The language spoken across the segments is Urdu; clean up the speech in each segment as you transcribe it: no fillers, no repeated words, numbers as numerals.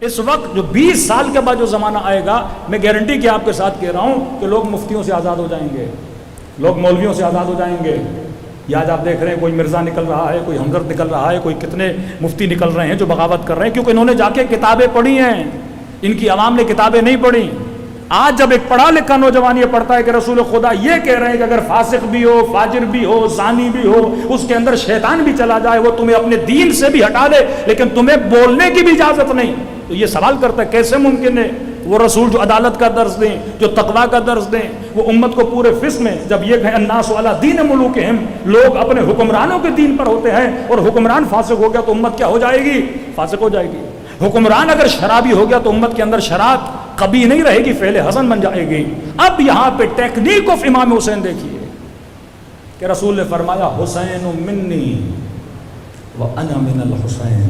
اس وقت جو 20 سال کے بعد جو زمانہ آئے گا، میں گارنٹی کہ آپ کے ساتھ کہہ رہا ہوں کہ لوگ مفتیوں سے آزاد ہو جائیں گے، لوگ مولویوں سے آزاد ہو جائیں گے. یہ آج آپ دیکھ رہے ہیں کوئی مرزا نکل رہا ہے، کوئی ہمدرد نکل رہا ہے، کوئی کتنے مفتی نکل رہے ہیں جو بغاوت کر رہے ہیں، کیونکہ انہوں نے جا کے کتابیں پڑھی ہیں. ان کی عوام نے کتابیں نہیں پڑھی. آج جب ایک پڑھا لکھا نوجوان یہ پڑھتا ہے کہ رسول خدا یہ کہہ رہے ہیں کہ اگر فاسق بھی ہو، فاجر بھی ہو، زانی بھی ہو، اس کے اندر شیطان بھی چلا جائے، وہ تمہیں اپنے دین سے بھی ہٹا دے لیکن تمہیں بولنے کی بھی اجازت نہیں، تو یہ سوال کرتا ہے کیسے ممکن ہے؟ وہ رسول جو عدالت کا درس دیں، جو تقویٰ کا درس دیں، وہ امت کو پورے فسق میں، جب یہ کہیں الناس علی دین ملوکہم، لوگ اپنے حکمرانوں کے دین پر ہوتے ہیں اور حکمران فاسق ہو گیا تو امت کیا ہو جائے گی؟ فاسق ہو جائے گی. حکمران اگر شرابی ہو گیا تو امت کے اندر شراب کبھی نہیں رہے گی، فعل حسن بن جائے گی. اب یہاں پہ ٹیکنیک آف امام حسین دیکھیے کہ رسول نے فرمایا حسین منی وانا من الحسین.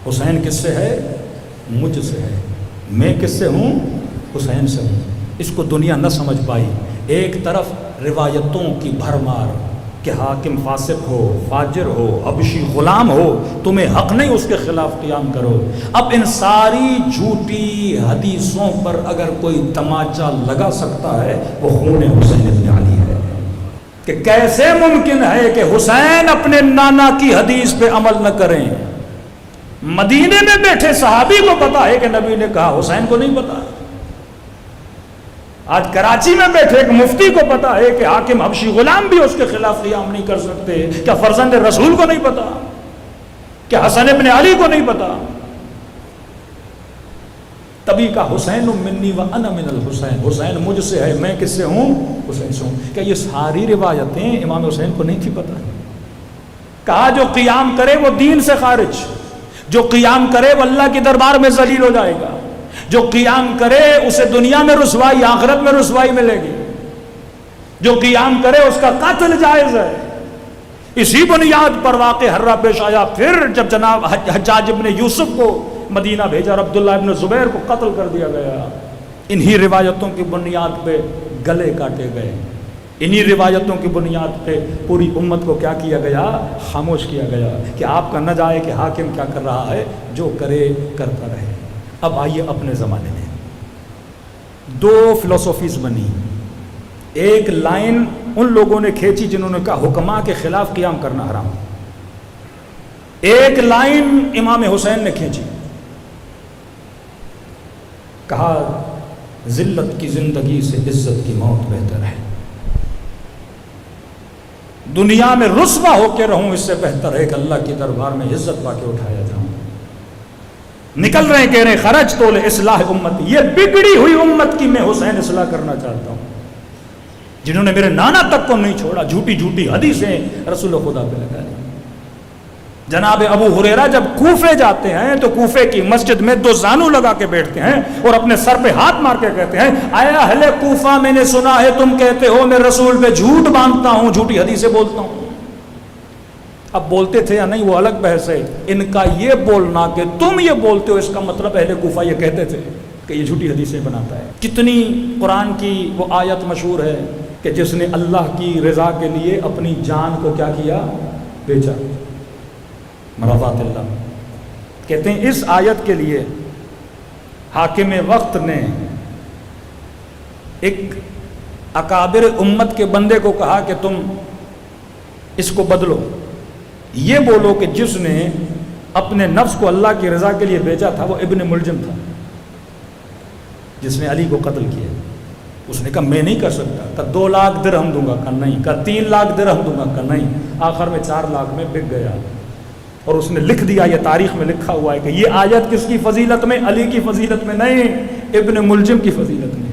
حسین کس سے ہے؟ مجھ سے ہے. میں کس سے ہوں؟ حسین سے ہوں. اس کو دنیا نہ سمجھ پائی. ایک طرف روایتوں کی بھرمار کہ حاکم فاسق ہو، فاجر ہو، حبشی غلام ہو، تمہیں حق نہیں اس کے خلاف قیام کرو. اب ان ساری جھوٹی حدیثوں پر اگر کوئی تماچا لگا سکتا ہے وہ خون حسین ابن علی ہے. کہ کیسے ممکن ہے کہ حسین اپنے نانا کی حدیث پہ عمل نہ کریں؟ مدینے میں بیٹھے صحابی کو پتا ہے کہ نبی نے کہا، حسین کو نہیں پتا. آج کراچی میں بیٹھے ایک مفتی کو پتا ہے کہ حاکم حبشی غلام بھی اس کے خلاف قیام نہیں کر سکتے. کیا فرزند رسول کو نہیں پتا؟ کیا حسن ابن علی کو نہیں پتا؟ تبھی کا حسین منی و انا من الحسین. حسین مجھ سے ہے، میں کس سے ہوں؟ حسین سے ہوں. کیا یہ ساری روایتیں امام حسین کو نہیں تھی پتا؟ کہا جو قیام کرے وہ دین سے خارج، جو قیام کرے وہ اللہ کے دربار میں ذلیل ہو جائے گا، جو قیام کرے اسے دنیا میں رسوائی، آخرت میں رسوائی ملے گی، جو قیام کرے اس کا قتل جائز ہے. اسی بنیاد پر واقع ہررا پیش آیا. پھر جب جناب حجاج ابن یوسف کو مدینہ بھیجا اور عبداللہ ابن زبیر کو قتل کر دیا گیا، انہی روایتوں کی بنیاد پہ گلے کاٹے گئے. انہی روایتوں کی بنیاد پہ پوری امت کو کیا کیا گیا؟ خاموش کیا گیا کہ آپ کا نہ جائے کہ حاکم کیا کر رہا ہے، جو کرے کرتا رہے. اب آئیے اپنے زمانے میں دو فلسفیز بنی. ایک لائن ان لوگوں نے کھینچی جنہوں نے کہا حکما کے خلاف قیام کرنا حرام. ایک لائن امام حسین نے کھینچی، کہا ذلت کی زندگی سے عزت کی موت بہتر ہے. دنیا میں رسوا ہو کے رہوں اس سے بہتر ہے کہ اللہ کے دربار میں عزت پا کے اٹھایا جاؤں. نکل رہے ہیں، کہہ رہے ہیں خرج تو اصلاح امت، یہ بگڑی ہوئی امت کی میں حسین اصلاح کرنا چاہتا ہوں. جنہوں نے میرے نانا تک کو نہیں چھوڑا، جھوٹی جھوٹی حدیثیں رسول خدا پہ لگائیں. جناب ابو ہریرہ جب کوفے جاتے ہیں تو کوفے کی مسجد میں دو زانو لگا کے بیٹھتے ہیں اور اپنے سر پہ ہاتھ مار کے کہتے ہیں اے اہل کوفہ، میں نے سنا ہے تم کہتے ہو میں رسول پہ جھوٹ باندھتا ہوں، جھوٹی حدیثیں بولتا ہوں. اب بولتے تھے یا نہیں وہ الگ بحث ہے. ان کا یہ بولنا کہ تم یہ بولتے ہو اس کا مطلب اہل کوفہ یہ کہتے تھے کہ یہ جھوٹی حدیثیں بناتا ہے. کتنی قرآن کی وہ آیت مشہور ہے کہ جس نے اللہ کی رضا کے لیے اپنی جان کو کیا کیا؟ بیچا. مرضات اللہ. کہتے ہیں اس آیت کے لیے حاکم وقت نے ایک اکابر امت کے بندے کو کہا کہ تم اس کو بدلو، یہ بولو کہ جس نے اپنے نفس کو اللہ کی رضا کے لیے بیچا تھا وہ ابن ملجم تھا جس نے علی کو قتل کیا. اس نے کہا میں نہیں کر سکتا. کہا 2 لاکھ درہم دوں گا. کہا نہیں. کہا 3 لاکھ درہم دوں گا. کہا نہیں. آخر میں 4 لاکھ میں بک گیا. اور اس نے لکھ دیا، یہ تاریخ میں لکھا ہوا ہے کہ یہ آیت کس کی فضیلت میں؟ علی کی فضیلت میں نہیں، ابن ملجم کی فضیلت میں.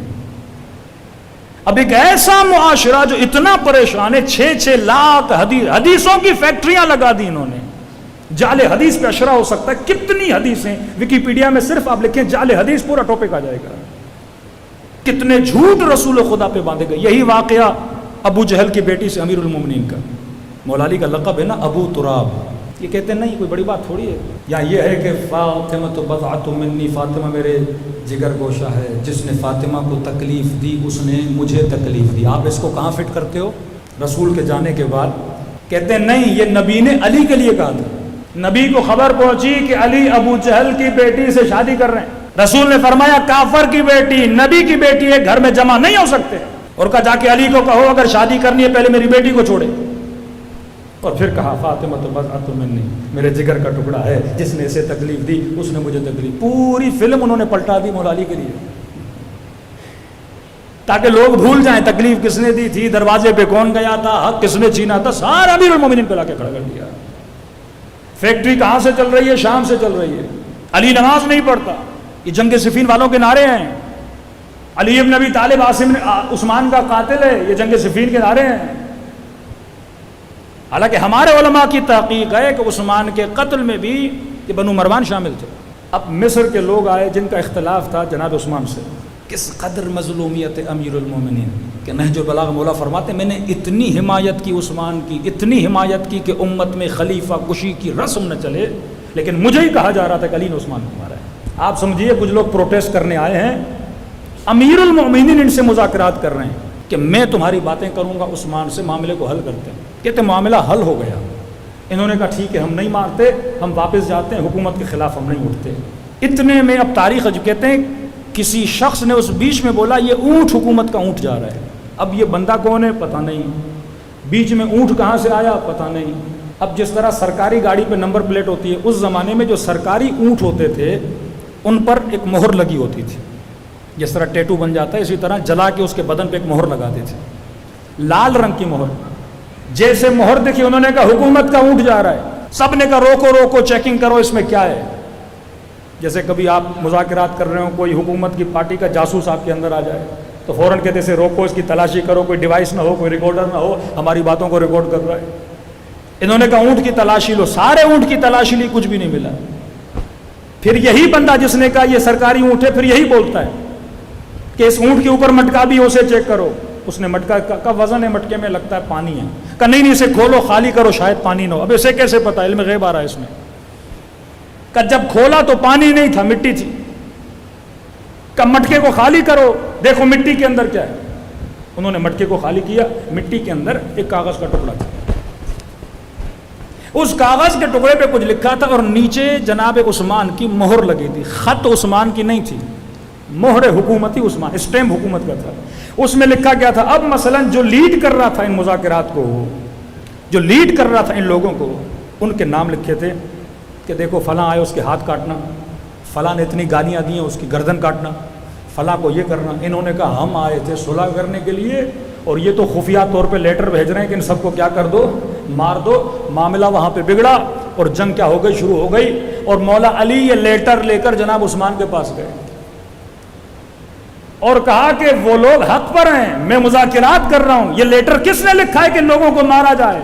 اب ایک ایسا معاشرہ جو اتنا پریشان ہے، 6 لاکھ حدیثوں کی فیکٹریاں لگا دی انہوں نے. جعل حدیث پہ اشرا ہو سکتا ہے. کتنی حدیثیں ویکیپیڈیا میں صرف آپ لکھیں جعل حدیث پورا ٹاپک آ جائے گا. کتنے جھوٹ رسول خدا پہ باندھے گئے. یہی واقعہ ابو جہل کی بیٹی سے امیر المومنین کا، مولا علی کا لقب ہے نا ابو تراب. یہ کہتے ہیں نہیں کوئی بڑی بات تھوڑی ہے. یا یہ ہے کہ فاطمہ تو بضعۃ منی، فاطمہ میرے جگر گوشہ ہے، جس نے فاطمہ کو تکلیف دی اس نے مجھے تکلیف دی. آپ اس کو کہاں فٹ کرتے ہو؟ رسول کے جانے کے بعد. کہتے ہیں نہیں، یہ نبی نے علی کے لیے کہا تھا. نبی کو خبر پہنچی کہ علی ابو جہل کی بیٹی سے شادی کر رہے ہیں. رسول نے فرمایا کافر کی بیٹی نبی کی بیٹی ایک گھر میں جمع نہیں ہو سکتے. اور کہا جا کے علی کو کہو اگر شادی کرنی ہے پہلے میری بیٹی کو چھوڑے. اور پھر کہا فاطمہ تو بضعۃ منی، میرے جگر کا ٹکڑا ہے، جس نے اسے تکلیف دی اس نے مجھے تکلیف. پوری فلم انہوں نے پلٹا دی مولا علی کے لیے تاکہ لوگ بھول جائیں تکلیف کس نے دی تھی، دروازے پہ کون گیا تھا، حق کس نے چھینا تھا، سارا امیر المومنین پہ لا کے کھڑا کر دیا. فیکٹری کہاں سے چل رہی ہے؟ شام سے چل رہی ہے. علی نماز نہیں پڑھتا. یہ جنگ صفین والوں کے نعرے ہیں. علی ابن ابی طالب عثمان کا قاتل ہے، یہ جنگ صفین کے نعرے ہیں. حالانکہ ہمارے علماء کی تحقیق ہے کہ عثمان کے قتل میں بھی یہ بنو مروان شامل تھے. اب مصر کے لوگ آئے جن کا اختلاف تھا جناب عثمان سے. کس قدر مظلومیت امیر المومنین کہ نہج البلاغہ مولا فرماتے میں نے اتنی حمایت کی عثمان کی، اتنی حمایت کی کہ امت میں خلیفہ کشی کی رسم نہ چلے، لیکن مجھے ہی کہا جا رہا تھا کہ علی نے عثمان کو مارا ہے. آپ سمجھیے کچھ لوگ پروٹیسٹ کرنے آئے ہیں، امیر المومنین ان سے مذاکرات کر رہے ہیں کہ میں تمہاری باتیں کروں گا عثمان سے، معاملے کو حل کرتے ہیں. کہتے معاملہ حل ہو گیا. انہوں نے کہا ٹھیک ہے ہم نہیں مارتے، ہم واپس جاتے ہیں، حکومت کے خلاف ہم نہیں اٹھتے. اتنے میں اب تاریخ کہتے ہیں کسی شخص نے اس بیچ میں بولا یہ اونٹ حکومت کا اونٹ جا رہا ہے. اب یہ بندہ کون ہے پتہ نہیں، بیچ میں اونٹ کہاں سے آیا پتہ نہیں. اب جس طرح سرکاری گاڑی پہ نمبر پلیٹ ہوتی ہے، اس زمانے میں جو سرکاری اونٹ ہوتے تھے ان پر ایک مہر لگی ہوتی تھی. جس طرح ٹیٹو بن جاتا ہے اسی طرح جلا کے اس کے بدن پہ ایک مہر لگاتے تھے، لال رنگ کی مہر. جیسے مہر دیکھی انہوں نے کہا حکومت کا اونٹ جا رہا ہے. سب نے کہا روکو روکو چیکنگ کرو اس میں کیا ہے. جیسے کبھی آپ مذاکرات کر رہے ہو، کوئی حکومت کی پارٹی کا جاسوس آپ کے اندر آ جائے تو فوراً کہتے سے روکو اس کی تلاشی کرو، کوئی ڈیوائس نہ ہو، کوئی ریکارڈر نہ ہو، ہماری باتوں کو ریکارڈ کر رہا ہے. انہوں نے کہا اونٹ کی تلاشی لو. سارے اونٹ کی تلاشی لی، کچھ بھی نہیں ملا. پھر یہی بندہ جس نے کہا یہ سرکاری اونٹ ہے پھر یہی بولتا ہے کہ اس اونٹ کے اوپر مٹکا بھی اسے چیک کرو. اس نے مٹکا کا وزن ہے مٹکے میں، لگتا ہے پانی ہے. کہا نہیں اسے کھولو خالی کرو شاید پانی نہ ہو. اب اسے کیسے پتا؟ علم غیب آ رہا ہے اس میں. کہ جب کھولا تو پانی نہیں تھا، مٹی تھی. کہ مٹکے کو خالی کرو دیکھو مٹی کے اندر کیا ہے. انہوں نے مٹکے کو خالی کیا، مٹی کے اندر ایک کاغذ کا ٹکڑا تھا. اس کاغذ کے ٹکڑے پہ کچھ لکھا تھا اور نیچے جناب عثمان کی مہر لگی تھی. خط عثمان کی نہیں تھی، مہر حکومتی عثمان، اسٹیمپ حکومت کا تھا. اس میں لکھا گیا تھا اب مثلا جو لیڈ کر رہا تھا ان مذاکرات کو، جو لیڈ کر رہا تھا ان لوگوں کو، ان کے نام لکھے تھے کہ دیکھو فلاں آئے اس کے ہاتھ کاٹنا، فلاں نے اتنی گالیاں دی ہیں اس کی گردن کاٹنا، فلاں کو یہ کرنا. انہوں نے کہا ہم آئے تھے صلح کرنے کے لیے اور یہ تو خفیہ طور پہ لیٹر بھیج رہے ہیں کہ ان سب کو کیا کر دو، مار دو. معاملہ وہاں پہ بگڑا اور جنگ کیا ہو گئی، شروع ہو گئی. اور مولا علی یہ لیٹر لے کر جناب عثمان کے پاس گئے اور کہا کہ وہ لوگ حق پر ہیں، میں مذاکرات کر رہا ہوں، یہ لیٹر کس نے لکھا ہے کہ لوگوں کو مارا جائے،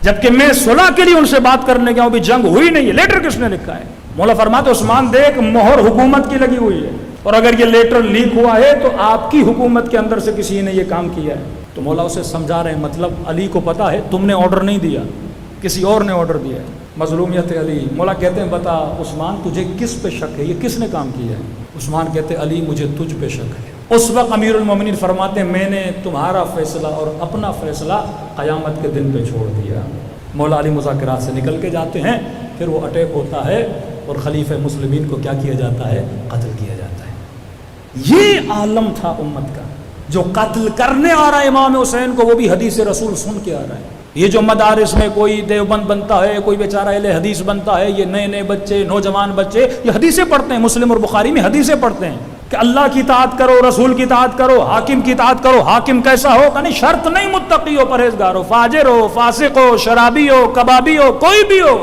جبکہ میں صلح کے لیے ان سے بات کرنے گیا ہوں، بھی جنگ ہوئی نہیں ہے، لیٹر کس نے لکھا ہے. مولا فرماتے عثمان دیکھ مہر حکومت کی لگی ہوئی ہے اور اگر یہ لیٹر لیک ہوا ہے تو آپ کی حکومت کے اندر سے کسی نے یہ کام کیا ہے. تو مولا اسے سمجھا رہے ہیں مطلب علی کو پتا ہے تم نے آرڈر نہیں دیا، کسی اور نے آرڈر دیا ہے. مظلومیت علی. مولا کہتے ہیں بتا عثمان تجھے کس پہ شک ہے، یہ کس نے کام کیا ہے. عثمان کہتے ہیں علی مجھے تجھ پہ شک ہے. اس وقت امیر المومنین فرماتے ہیں میں نے تمہارا فیصلہ اور اپنا فیصلہ قیامت کے دن پہ چھوڑ دیا. مولا علی مذاکرات سے نکل کے جاتے ہیں، پھر وہ اٹیک ہوتا ہے اور خلیفہ مسلمین کو کیا کیا جاتا ہے، قتل کیا جاتا ہے. یہ عالم تھا امت کا. جو قتل کرنے آ رہا ہے امام حسین کو وہ بھی حدیث رسول سن کے آ رہا ہے. یہ جو مدارس میں کوئی دیوبند بنتا ہے، کوئی بیچارہ اہل حدیث بنتا ہے، یہ نئے نئے بچے، نوجوان بچے یہ حدیثیں پڑھتے ہیں، مسلم اور بخاری میں حدیثیں پڑھتے ہیں کہ اللہ کی اطاعت کرو، رسول کی اطاعت کرو، حاکم کی اطاعت کرو. حاکم کیسا ہو کہ نہیں شرط نہیں متقی ہو، پرہیزگار ہو، فاجر ہو، فاسق ہو، شرابی ہو، کبابی ہو، کوئی بھی ہو،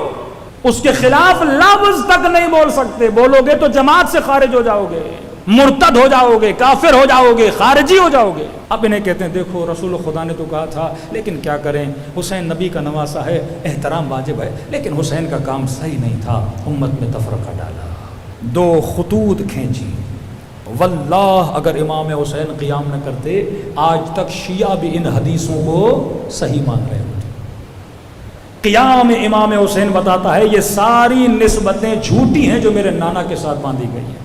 اس کے خلاف لفظ تک نہیں بول سکتے. بولو گے تو جماعت سے خارج ہو جاؤ گے، مرتد ہو جاؤ گے، کافر ہو جاؤ گے، خارجی ہو جاؤ گے. اب انہیں کہتے ہیں دیکھو رسول خدا نے تو کہا تھا لیکن کیا کریں، حسین نبی کا نواسا ہے، احترام واجب ہے، لیکن حسین کا کام صحیح نہیں تھا، امت میں تفرقہ ڈالا، دو خطوط کھینچی. واللہ اگر امام حسین قیام نہ کرتے آج تک شیعہ بھی ان حدیثوں کو صحیح مان رہے ہوتے. قیام امام حسین بتاتا ہے یہ ساری نسبتیں جھوٹی ہیں جو میرے نانا کے ساتھ باندھی گئی ہیں.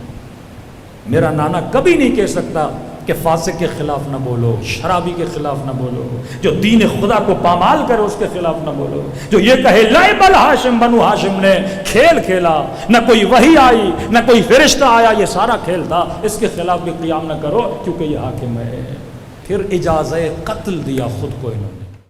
میرا نانا کبھی نہیں کہہ سکتا کہ کہ فاسق کے خلاف نہ بولو، شرابی کے خلاف نہ بولو، جو دین خدا کو پامال کرے اس کے خلاف نہ بولو، جو یہ کہے لعب الہاشم، بنو ہاشم نے کھیل کھیلا، نہ کوئی وحی آئی نہ کوئی فرشتہ آیا، یہ سارا کھیل تھا، اس کے خلاف بھی قیام نہ کرو کیونکہ یہ حاکم ہے۔ پھر اجازت قتل دیا خود کو انہوں نے۔